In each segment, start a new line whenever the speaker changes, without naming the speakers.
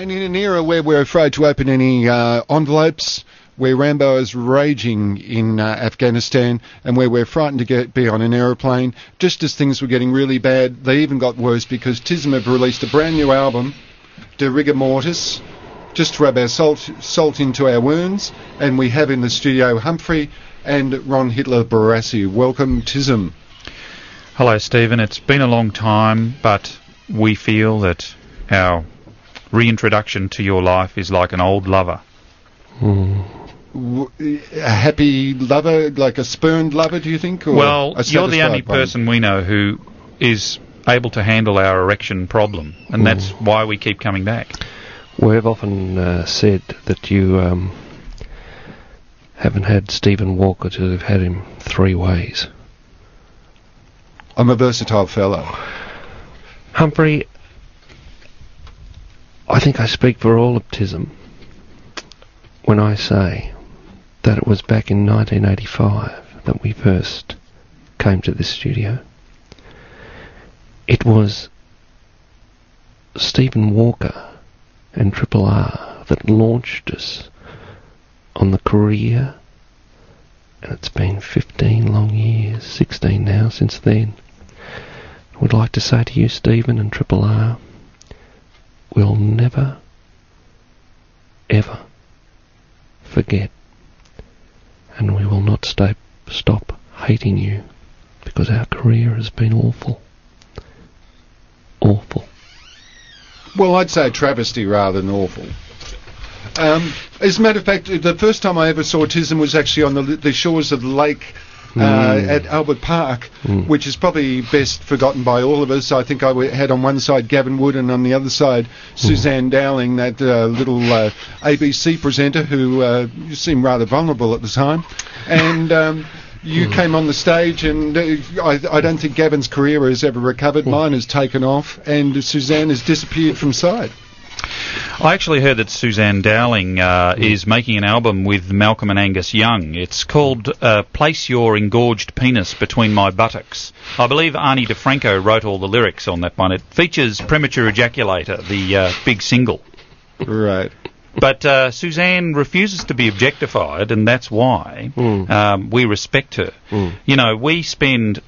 And in an era where we're afraid to open any envelopes, where Rambo is raging in Afghanistan, and where we're frightened to be on an aeroplane, just as things were getting really bad, they even got worse because TISM have released a brand new album, De Rigueurmortis, just to rub our salt into our wounds, and we have in the studio Humphrey and Ron Hitler Barassi. Welcome, TISM.
Hello, Stephen. It's been a long time, but we feel that our reintroduction to your life is like an old lover.
A happy lover, like a spurned lover, do you think? Or
well, you're the only person we know who is able to handle our erection problem, and that's why we keep coming back.
We've often said that you haven't had Stephen Walker to have had him 3 ways.
I'm a versatile fellow.
Humphrey, I think I speak for all of TISM when I say that it was back in 1985 that we first came to this studio. It was Stephen Walker and Triple R that launched us on the career, and it's been 15 long years, 16 now since then. I would like to say to you, Stephen and Triple R, we'll never, ever forget, and we will not stop hating you, because our career has been awful. Awful.
Well, I'd say a travesty rather than awful. As a matter of fact, the first time I ever saw TISM was actually on the shores of the lake at Albert Park, which is probably best forgotten by all of us. I think I had on one side Gavin Wood and on the other side Suzanne Dowling, that little ABC presenter who seemed rather vulnerable at the time. And you came on the stage, and I don't think Gavin's career has ever recovered. Mine has taken off, and Suzanne has disappeared from sight.
I actually heard that Suzanne Dowling is making an album with Malcolm and Angus Young. It's called Place Your Engorged Penis Between My Buttocks. I believe Arnie DeFranco wrote all the lyrics on that one. It features Premature Ejaculator, the big single.
Right.
But Suzanne refuses to be objectified, and that's why we respect her. You know, we spend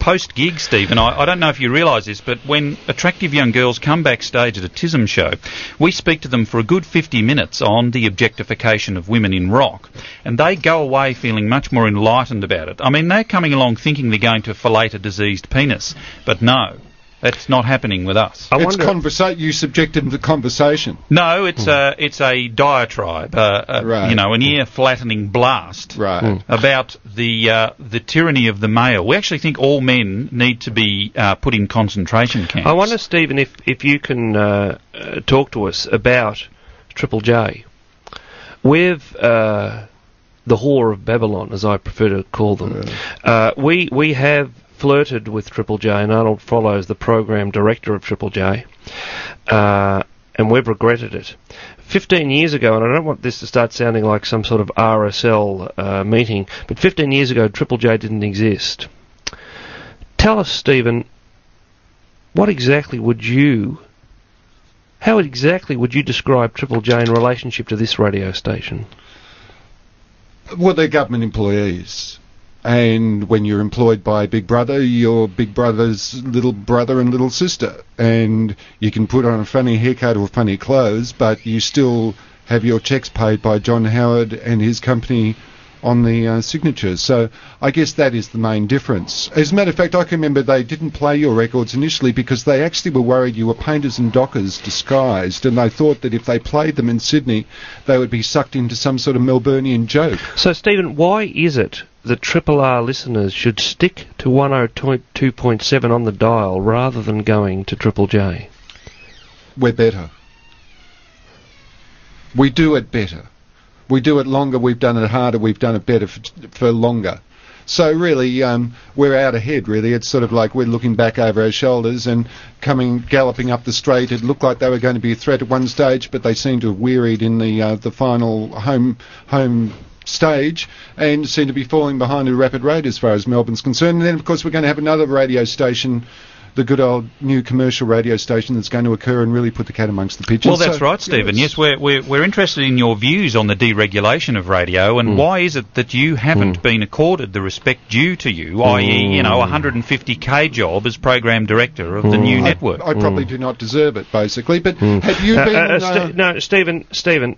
post-gig, Stephen, I don't know if you realise this, but when attractive young girls come backstage at a TISM show, we speak to them for a good 50 minutes on the objectification of women in rock, and they go away feeling much more enlightened about it. I mean, they're coming along thinking they're going to fillet a diseased penis, but no. That's not happening with us.
You subject them to conversation.
No, it's a diatribe,
right.
You know, an ear-flattening blast about the tyranny of the male. We actually think all men need to be put in concentration camps.
I wonder, Stephen, if you can talk to us about Triple J. With the whore of Babylon, as I prefer to call them, we have flirted with Triple J, and Arnold Follows, the program director of Triple J, and we've regretted it. 15 years ago, and I don't want this to start sounding like some sort of RSL meeting, but 15 years ago Triple J didn't exist. Tell us, Stephen, how exactly would you describe Triple J in relationship to this radio station?
Well, they're government employees. And when you're employed by Big Brother, you're Big Brother's little brother and little sister. And you can put on a funny haircut or funny clothes, but you still have your checks paid by John Howard and his company on the signatures. So I guess that is the main difference. As a matter of fact, I can remember they didn't play your records initially because they actually were worried you were painters and dockers disguised, and they thought that if they played them in Sydney, they would be sucked into some sort of Melburnian joke.
So, Stephen, why is it that Triple R listeners should stick to 102.7 on the dial rather than going to Triple J?
We're better. We do it better. We do it longer, we've done it harder, we've done it better for longer. So really, we're out ahead, really. It's sort of like we're looking back over our shoulders and galloping up the straight. It looked like they were going to be a threat at one stage, but they seemed to have wearied in the final home stage and seem to be falling behind a rapid rate as far as Melbourne's concerned. And then, of course, we're going to have another radio station the good old new commercial radio station that's going to occur and really put the cat amongst the pigeons.
Well, that's right, Stephen. Yes, we're interested in your views on the deregulation of radio, and why is it that you haven't been accorded the respect due to you, i.e., a 150k job as program director of the new network?
I probably do not deserve it, basically. But have you been?
No, Stephen.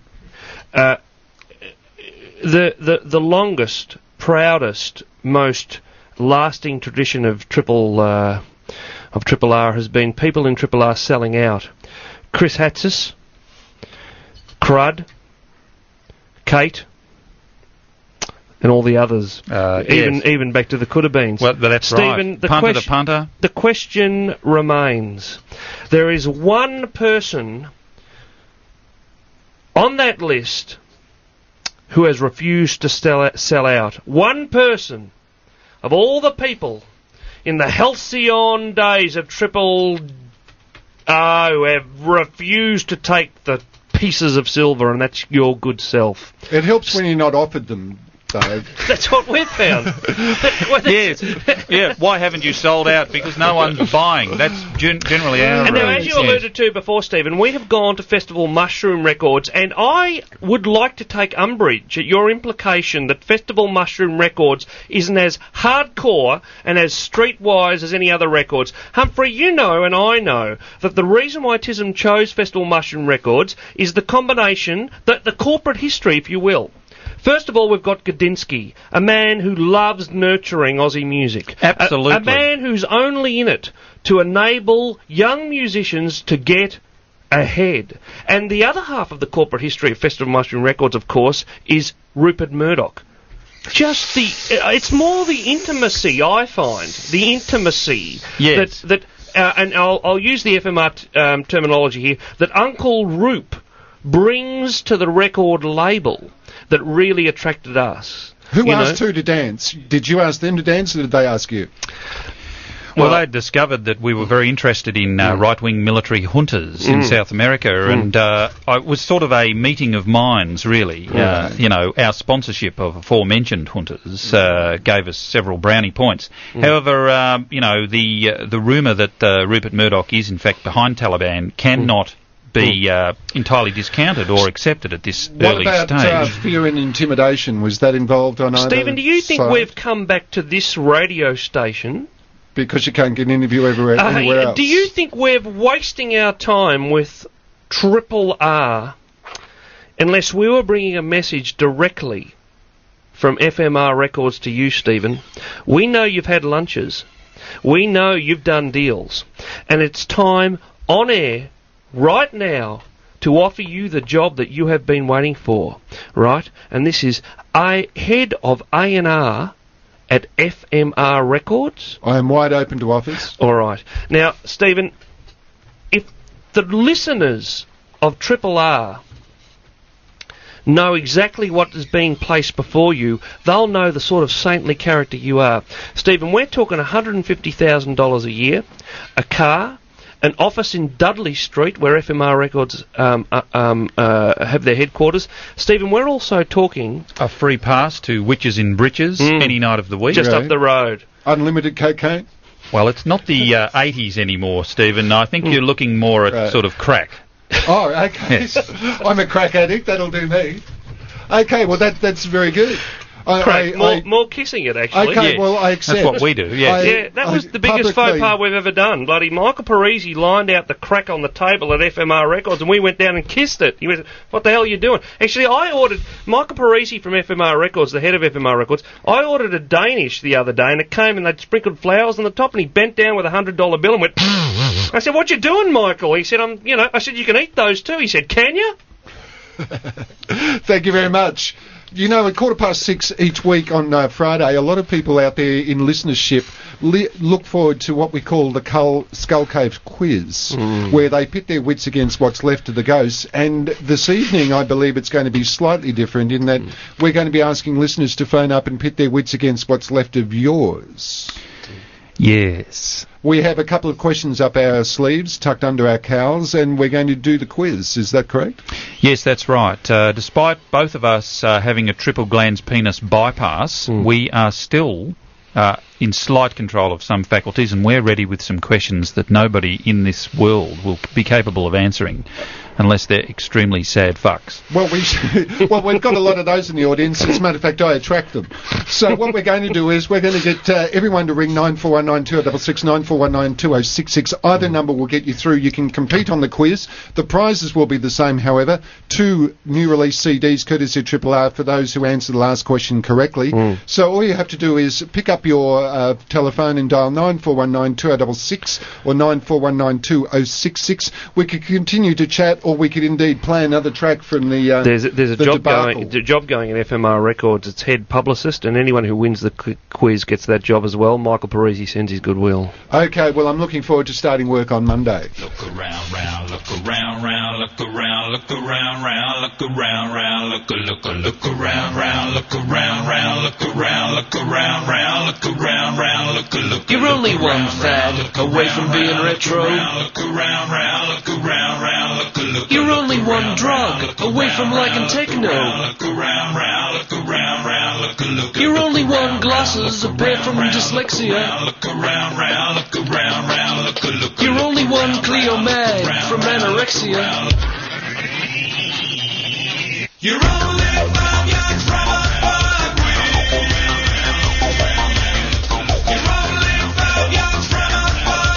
The longest, proudest, most lasting tradition of Triple R has been people in Triple R selling out. Chris Hatzis, Crud, Kate, and all the others. Even back to the Could-have-beens.
Well, that's
Stephen,
right. Punter the punter.
The question remains. There is one person on that list who has refused to sell out. One person of all the people in the halcyon days of Triple R who have refused to take the pieces of silver, and that's your good self.
It helps when you're not offered them, though.
That's what we've found.
Yes. Yeah. Why haven't you sold out? Because no one's buying. That's generally our...
And now, as you alluded to before, Stephen, we have gone to Festival Mushroom Records, and I would like to take umbrage at your implication that Festival Mushroom Records isn't as hardcore and as streetwise as any other records. Humphrey, you know and I know that the reason why TISM chose Festival Mushroom Records is the combination, the corporate history, if you will. First of all, we've got Godinsky, a man who loves nurturing Aussie music.
Absolutely.
A man who's only in it to enable young musicians to get ahead. And the other half of the corporate history of Festival Mushroom Records, of course, is Rupert Murdoch. Just it's more the intimacy, I find. The intimacy.
Yes.
And I'll use the FMR terminology here, that Uncle Roop brings to the record label that really attracted us.
Who asked who to dance? Did you ask them to dance, or did they ask you?
Well, they discovered that we were very interested in right-wing military juntas in South America, and it was sort of a meeting of minds, really. Our sponsorship of aforementioned juntas gave us several brownie points. However, the rumour that Rupert Murdoch is, in fact, behind Taliban cannot be entirely discounted or accepted at this early stage.
What about fear and intimidation? Was that involved on either
Stephen, do you think
side?
we've come back to this radio station
because you can't get an interview anywhere else?
Do you think we're wasting our time with Triple R unless we were bringing a message directly from FMR Records to you, Stephen? We know you've had lunches. We know you've done deals. And it's time on air right now to offer you the job that you have been waiting for, right? And this is head of A&R at FMR Records.
I am wide open to offers.
All right. Now, Stephen, if the listeners of Triple R know exactly what is being placed before you, they'll know the sort of saintly character you are. Stephen, we're talking $150,000 a year, a car, an office in Dudley Street where FMR Records have their headquarters. Stephen, we're also talking...
a free pass to Witches in Breeches any night of the week.
Just up the road.
Unlimited cocaine?
Well, it's not the 80s anymore, Stephen. I think you're looking more at sort of crack.
Oh, okay.
Yes.
I'm a crack addict. That'll do me. Okay, well, that's very good.
More kissing it, actually.
Okay, well, I accept.
That's what we do, yes.
That was the biggest faux pas we've ever done. Bloody Michael Parisi lined out the crack on the table at FMR Records, and we went down and kissed it. He went, what the hell are you doing? Actually, I ordered... Michael Parisi from FMR Records, the head of FMR Records, I ordered a Danish the other day, and it came and they'd sprinkled flowers on the top, and he bent down with a $100 bill and went... I said, what you doing, Michael? He said, I said, you can eat those too. He said, can you?
Thank you very much. At 6:15 each week on Friday, a lot of people out there in listenership look forward to what we call the Skull Cave quiz, where they pit their wits against what's left of the ghosts. And this evening, I believe it's going to be slightly different in that we're going to be asking listeners to phone up and pit their wits against what's left of yours.
Yes.
We have a couple of questions up our sleeves, tucked under our cowls, and we're going to do the quiz. Is that correct?
Yes, that's right. Despite both of us having a triple glans penis bypass, we are still in slight control of some faculties, and we're ready with some questions that nobody in this world will be capable of answering unless they're extremely sad fucks.
Well, we've got a lot of those in the audience. As a matter of fact, I attract them. So what we're going to do is we're going to get everyone to ring 94192066, 94192066. Either number will get you through. You can compete on the quiz. The prizes will be the same, however. 2 new release CDs, courtesy of Triple R, for those who answer the last question correctly. So all you have to do is pick up your telephone and dial 94192066 or 94192066. We could continue to chat, or we could indeed play another track from the
there's a
the
job
debacle.
going at FMR Records. It's head publicist, and anyone who wins the quiz gets that job as well. Michael Parisi sends his goodwill.
Okay, well, I'm looking forward to starting work on Monday.
Look around, round, look around, round, look around, look around, round, look around, round, look around, round, look around, round, look around, look around, round, look around, round, look.
You're only one fad away from being retro.
Look around, round, look around, round, look.
You're only one drug away from liking techno.
Look around, round, look around, round, look.
You're only one glasses away from dyslexia.
Look around, round, look around, round, look.
You're only one Cleo Mag from anorexia.
You're only 5 yards from a fuck wheel. You're only 5 yards from a fuck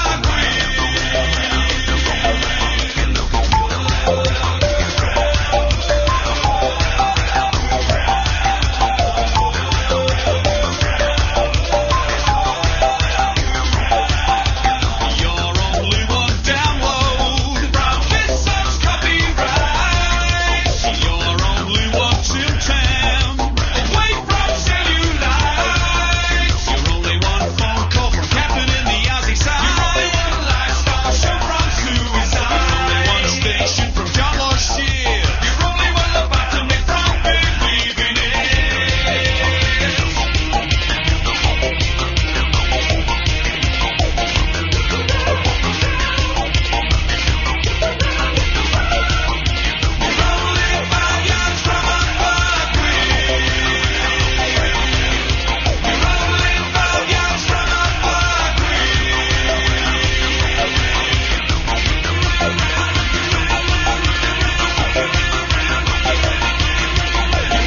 You're only one download from this song's copyright. You're only one Tim Tam away from cellulite. You're only one phone call from Captain in the Aussie side. You're only one lifestyle show from suicide. You're only one station from John Lost Shit. You're only one lobotomy from believing it. You're only 5 yards from a fuck wheel.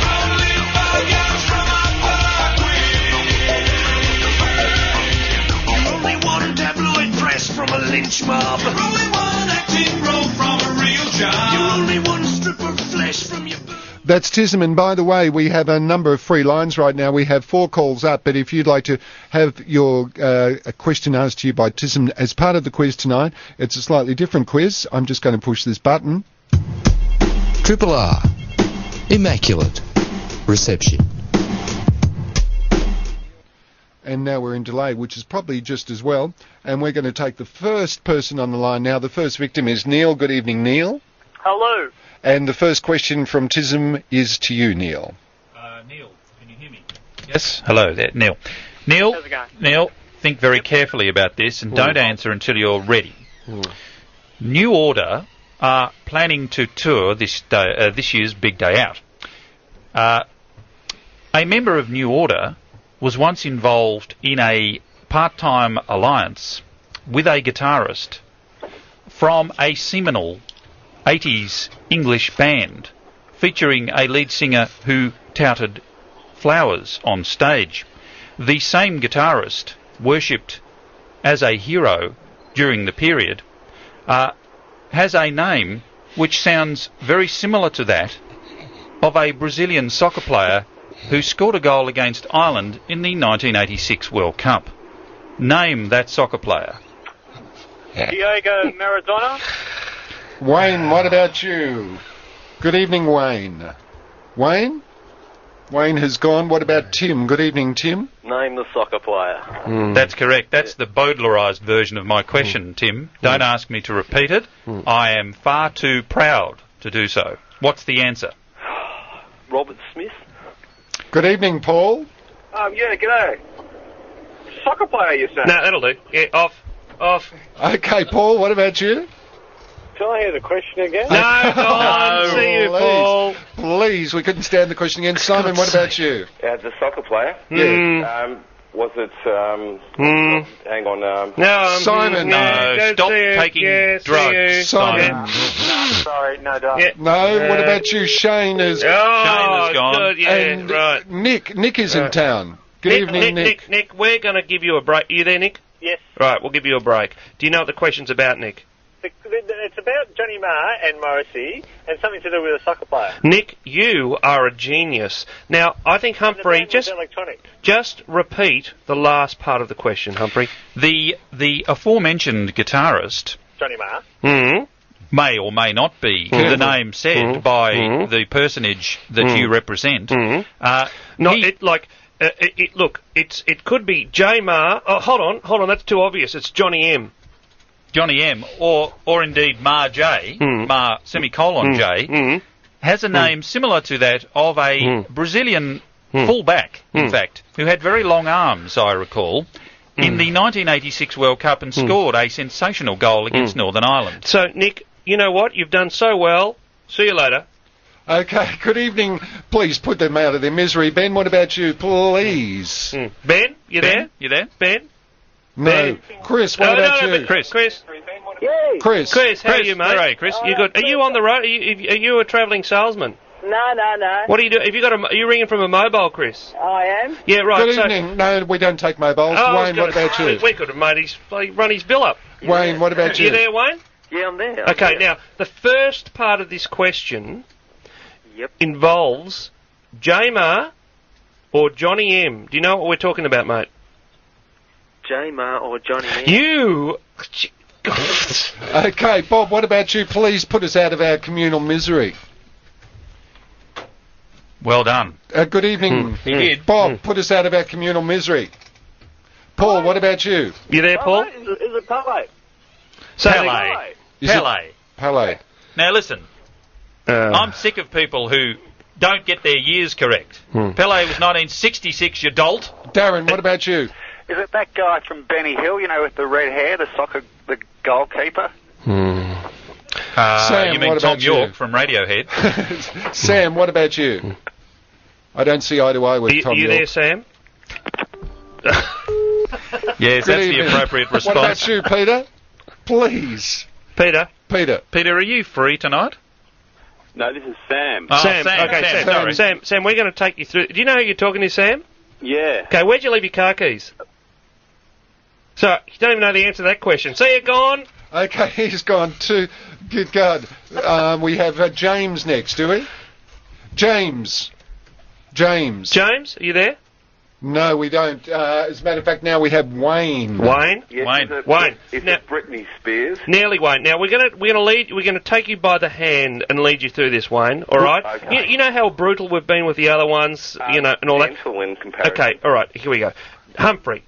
You're only 5 yards from a fuck You're only one tabloid press from a lynch mob. You're only one acting role from a real job. You're only one strip of flesh from your
That's TISM, and by the way, we have a number of free lines right now. We have 4 calls up, but if you'd like to have your a question asked to you by TISM as part of the quiz tonight, it's a slightly different quiz. I'm just going to push this button.
Triple R. Immaculate. Reception.
And now we're in delay, which is probably just as well. And we're going to take the first person on the line now. The first victim is Neil. Good evening, Neil.
Hello.
And the first question from TISM is to you, Neil.
Neil, can you hear me? Yes. Hello there, Neil. Neil,
How's it going?
Neil, think very carefully about this and don't answer until you're ready. New Order are planning to tour this year's Big Day Out. A member of New Order was once involved in a part-time alliance with a guitarist from a seminal 80s English band featuring a lead singer who touted flowers on stage. The same guitarist, worshipped as a hero during the period, has a name which sounds very similar to that of a Brazilian soccer player who scored a goal against Ireland in the 1986 World Cup. Name that soccer player.
Diego Maradona.
Wayne, what about you? Good evening, Wayne. Wayne? Wayne has gone. What about Tim? Good evening, Tim.
Name the soccer player.
That's correct. That's the Baudelarized version of my question, Tim. Don't ask me to repeat it. I am far too proud to do so. What's the answer?
Robert Smith.
Good evening, Paul.
Yeah, g'day. Soccer player, you say?
No, that'll do. Yeah, off.
Okay, Paul, what about you?
Can I hear the question again?
No, go on. See you, Paul.
Please, we couldn't stand the question again. Simon, what about you?
The soccer player.
Yeah.
Was it, hang on,
No,
Simon.
No,
go
stop
see you.
taking
Yeah, see
drugs,
you.
Simon.
Yeah.
sorry, no, don't.
Yeah.
No, what about you? Shane is...
Oh,
Shane is gone.
good, yeah,
and
right.
Nick is in town. Good evening, Nick.
Nick, we're going to give you a break. You there, Nick?
Yes.
Right, we'll give you a break. Do you know what the question's about, Nick?
It's about Johnny Marr and Morrissey and something to do with a soccer player.
Nick, you are a genius. Now, I think Humphrey, just repeat the last part of the question, Humphrey.
The aforementioned guitarist
Johnny Marr.
Mm-hmm.
may or may not be the name said by the personage that you represent.
Look, it could be J Marr. Oh, hold on, that's too obvious. It's Johnny M.
Johnny M, or indeed Mar J, Mar semicolon J, has a name similar to that of a Brazilian fullback, in fact, who had very long arms, I recall, in the 1986 World Cup and scored a sensational goal against Northern Ireland.
So, Nick, you know what? You've done so well. See you later.
Okay, good evening. Please put them out of their misery. Ben, what about you, please?
Ben, you there?
You there?
Ben?
No.
Ben?
Chris, what about you?
Chris.
Chris,
Chris,
how are you, mate?
Where are you, Chris?
You good? Are you on the road? Are you a travelling salesman?
No.
What do you do? Are you ringing from a mobile, Chris?
I am.
Yeah, right.
Good evening. No, we don't take mobiles.
Oh,
Wayne, what about you?
We could have made run his bill up.
Wayne, what about you?
You there, Wayne?
Yeah, I'm there.
Okay, now, the first part of this question involves J Marr or Johnny M. Do you know what we're talking about, mate?
J Marr or Johnny M?
You...
Okay, Bob, what about you? Please put us out of our communal misery.
Well done.
Good evening.
He did.
Bob, put us out of our communal misery. Paul, what about you?
You there, Paul?
Is it Pele?
Pele.
Is it
Pele.
Pele.
Now listen, I'm sick of people who don't get their years correct. Pele was 1966, you dolt.
Darren, what about you?
Is it that guy from Benny Hill, with the red hair, the goalkeeper?
Sam,
you mean
what
Tom
about you?
York from Radiohead?
Sam, what about you? I don't see eye to eye with Tom
You
York.
there, Sam?
Yes, that's the appropriate response.
What about you, Peter? Please.
Peter,
Peter, are you free tonight?
No, this is Sam.
Oh,
Sam.
Sam.
Okay,
Sam,
Sam.
sorry.
Sam, we're going to take you through. Do you know who you're talking to, Sam?
Yeah.
Okay, where'd you leave your car keys? So, you don't even know the answer to that question. So you're gone?
Okay, he's gone too. Good God. We have James next, do we? James,
James, are you there?
No, we don't. As a matter of fact, now we have Wayne.
Wayne?
Yes,
Wayne.
Wayne.
Is
Now-
it Britney Spears?
Nearly, Wayne. Now we're gonna take you by the hand and lead you through this, Wayne. All right.
Okay.
You know how brutal we've been with the other ones, and all that.
Gentle in comparison.
Okay. All right. Here we go. Humphrey,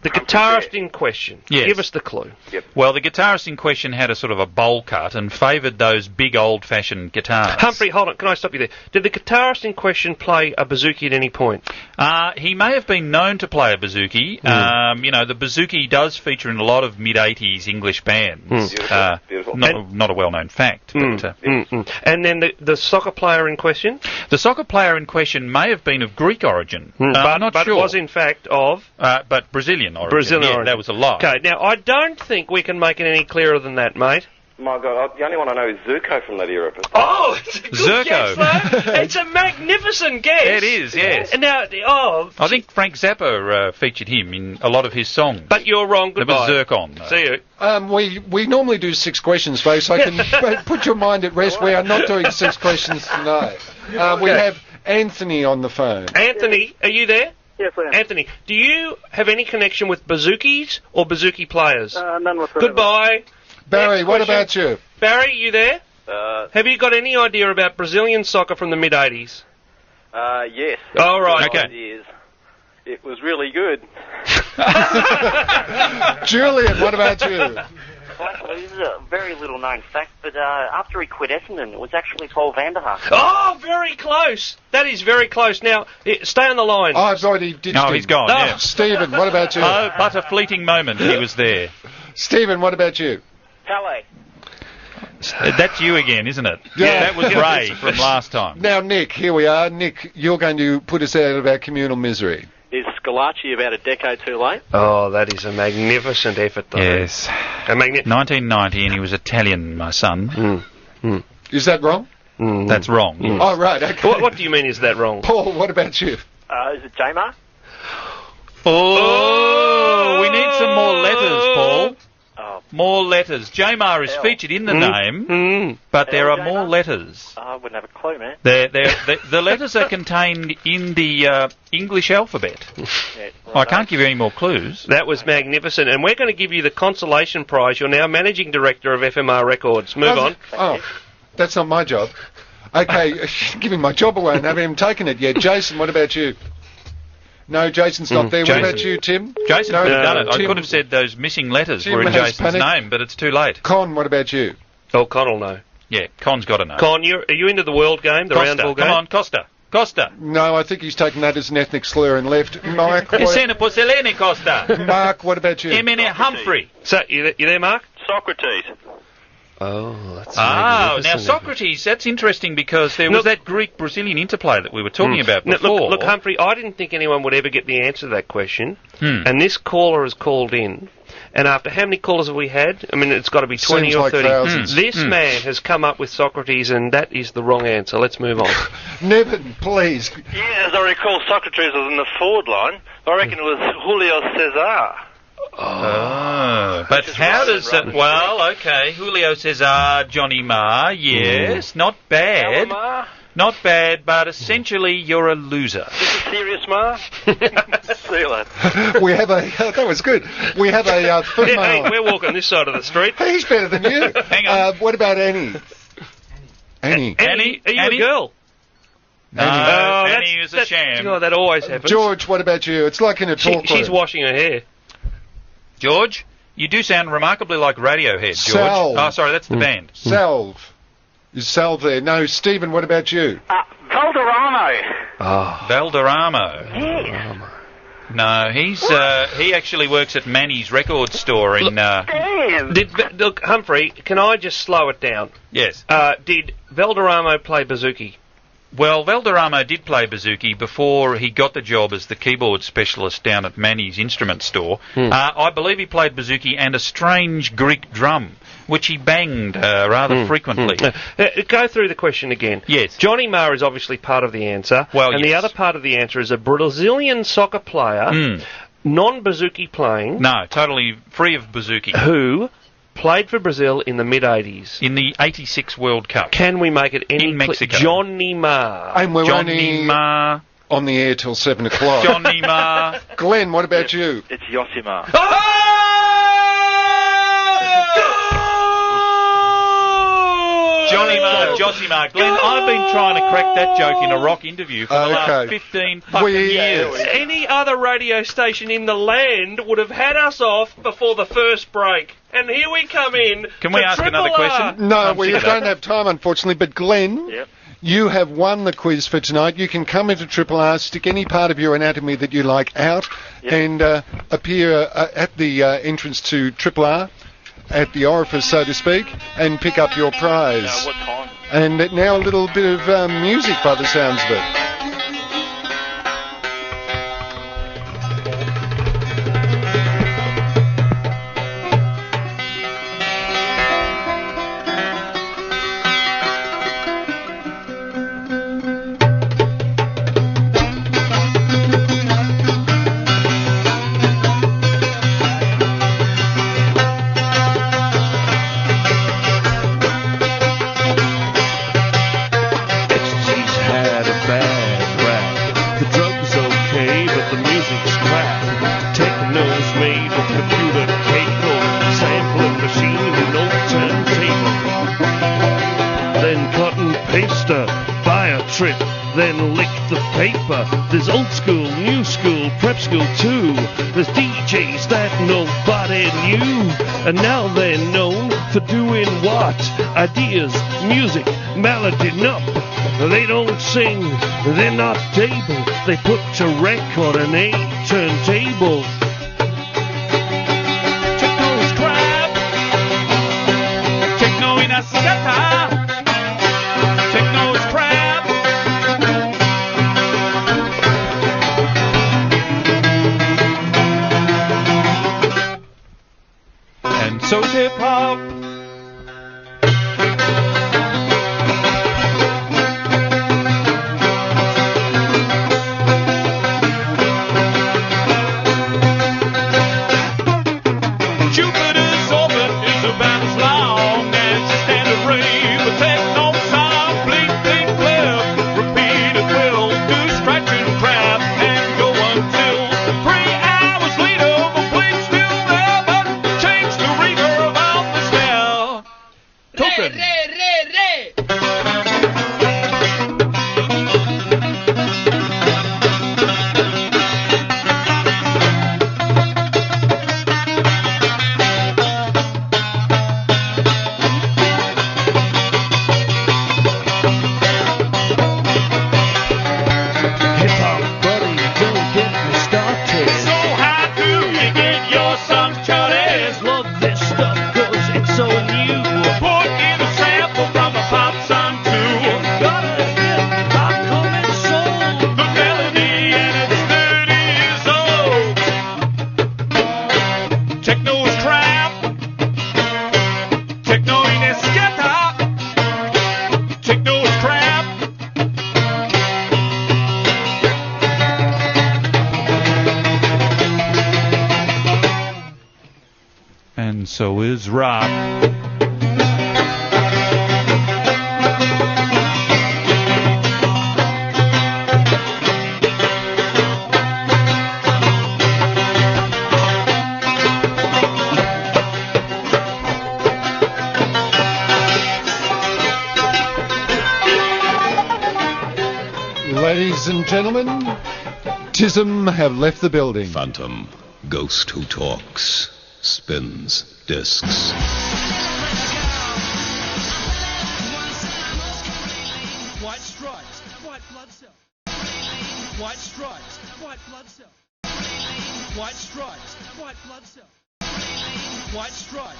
the guitarist in question.
Yes.
Give us the clue.
Well, the guitarist in question had a sort of a bowl cut and favoured those big old-fashioned guitars.
Humphrey, hold on. Can I stop you there? Did the guitarist in question play a bouzouki at any point?
He may have been known to play a bouzouki. The bouzouki does feature in a lot of mid-80s English bands.
Beautiful.
Not a well-known fact. But,
And then the soccer player in question?
the soccer player in question may have been of Greek origin. I'm not
but
sure.
was in fact of...
but Brazilian origin.
Brazilian
Yeah,
origin.
that was a lie.
Okay, now I don't think we can make it any clearer than that, mate.
My God, the only one I know is Zuko from that era. But
Oh, it's a good
Zirko.
guess, though. It's a magnificent guess.
It is, yes.
And now,
I think Frank Zappa featured him in a lot of his songs.
but you're wrong.
There
Goodbye.
was Zircon. though.
See you.
We normally do 6 questions, folks. I can put your mind at rest. We are not doing 6 questions tonight. We have Anthony on the phone.
Anthony, are you there?
Yes, I am.
Anthony, do you have any connection with bouzouki's or bouzouki players?
None whatsoever.
Goodbye.
Barry,
Next
what
question.
about you?
Barry, you there? Have you got any idea about Brazilian soccer from the mid-80s?
yes.
All right.
Okay.
It was really good.
Julian, what about you?
Well, this is a very little known fact, but after he quit Essendon, it was actually Paul Vanderhaar.
Oh, very close. That is very close. Now, stay on the line.
I've already ditched
No,
him.
he's gone,
No.
yeah.
Stephen, what about you?
Oh, but a fleeting moment he was there.
Stephen, what about you?
Pele.
That's you again, isn't it?
Yeah.
That was Ray from last time.
Now, Nick, here we are. Nick, you're going to put us out of our communal misery.
Is
Schillaci about a decade too late.
Oh, that is a magnificent effort, though.
Yes. 1990, and he was Italian, my son.
Is that wrong?
That's wrong. Yes.
Oh, right, okay.
What do you mean is that wrong?
Paul, what about you?
Is it J-Mar?
Oh, we need some more letters, Paul.
Oh.
More letters. J-Mar is featured in the name, but there are more letters.
I wouldn't have a clue, man.
The letters are contained in the English alphabet. I can't give you any more clues.
That was magnificent, and we're going to give you the consolation prize. You're now managing director of FMR Records. Move on.
Oh, that's not my job. Okay, giving my job away and haven't even taken it yet. Jason, what about you? No, Jason's not there.
Jason.
What about you, Tim?
Jason
No,
could have done it.
Tim-
I could have said those missing letters
Tim
were in
has
Jason's
panicked.
name, but it's too late.
Con, what about you?
Oh, Con will know.
Yeah, Con's got to know.
Con, are you into the world game, the round
Costa,
ball game?
come on, Costa. Costa.
No, I think he's taken that as an ethnic slur and left. Mike,
Esene Porcelene Costa.
Mark, what about you?
Emene Humphrey.
So, you there, Mark?
Socrates.
Oh, that's
Now
magnificent.
Socrates, that's interesting because there was that Greek-Brazilian interplay that we were talking about
No,
before.
look, Humphrey, I didn't think anyone would ever get the answer to that question, and this caller has called in, and after how many callers have we had? I mean, it's got to be 20
Seems
or
like
30.
thousands.
This man has come up with Socrates, and that is the wrong answer. Let's move on.
Nevin, please.
Yeah, as I recall, Socrates was in the forward line. I reckon it was Julio Cesar.
But how does it... Well, okay, Julio Cesar, Johnny Marr, yes, not bad.
Alomar?
Not bad, but essentially you're a loser.
Is it serious, Ma? See you later.
We have a... that was good. We have a female...
Hey, we're walking this side of the street.
He's better than you.
Hang on.
What about Annie? Annie.
Annie, are you
Annie?
a girl?
No, Annie is a sham.
Oh, that always happens.
George, what about you? It's like in a talk
She's
room.
washing her hair.
George, you do sound remarkably like Radiohead, George.
Salve.
Oh, sorry, that's the band.
Salve. Is Salve there? No, Stephen, what about you?
Valderramo.
Valderramo.
Yeah.
No, he actually works at Manny's record store in...
Damn.
Look, Humphrey, can I just slow it down?
Yes.
Did Valderramo play bouzouki?
Well, Valderramo did play bouzouki before he got the job as the keyboard specialist down at Manny's instrument store. I believe he played bouzouki and a strange Greek drum, which he banged rather frequently.
Go through the question again.
Yes.
Johnny Marr is obviously part of the answer.
Well,
and the
yes.
other part of the answer is a Brazilian soccer player, non-bouzouki playing,
No, totally free of bouzouki.
who played for Brazil in the mid-80s.
In the 86 World Cup.
Can we make it any
In Mexico.
Johnny Marr.
And we're
Johnny
only
Marr.
on the air till 7 o'clock.
Johnny Marr.
Glenn, what about you?
It's Yosimar.
Johnny Marr, Josimar. Glenn, I've been trying to crack that joke in a rock interview for the last 15 fucking years.
Any other radio station in the land would have had us off before the first break. And here we come in.
Can we
to
ask
Triple
another
R.
question?
No,
I'm
we
sick of
don't
that.
have time, unfortunately. But Glenn,
Yep.
you have won the quiz for tonight. You can come into Triple R, stick any part of your anatomy that you like out, and appear at the entrance to Triple R, at the orifice, so to speak, and pick up your prize.
What time?
And now a little bit of music by the sounds of it.
Ecstasy's had a bad rap. The drug's okay, but the music's crap. Techno's made with computer cable, sampling machine and old turntable. Then cut and paste her, buy a trip, then lick the paper. There's old school, new school, prep school too. There's DJs that nobody knew, and now they're known for doing what? Ideas, music, melody up. They don't sing, they're not able. They put a record on a turntable.
Techno's crap. Techno in a seta. Techno's crap.
is rock.
Ladies and gentlemen, TISM have left the building.
Phantom, ghost who talks, spins discs.
White stripes, white blood cell. White stripes, white blood cell. White stripes, white blood cell. White stripes.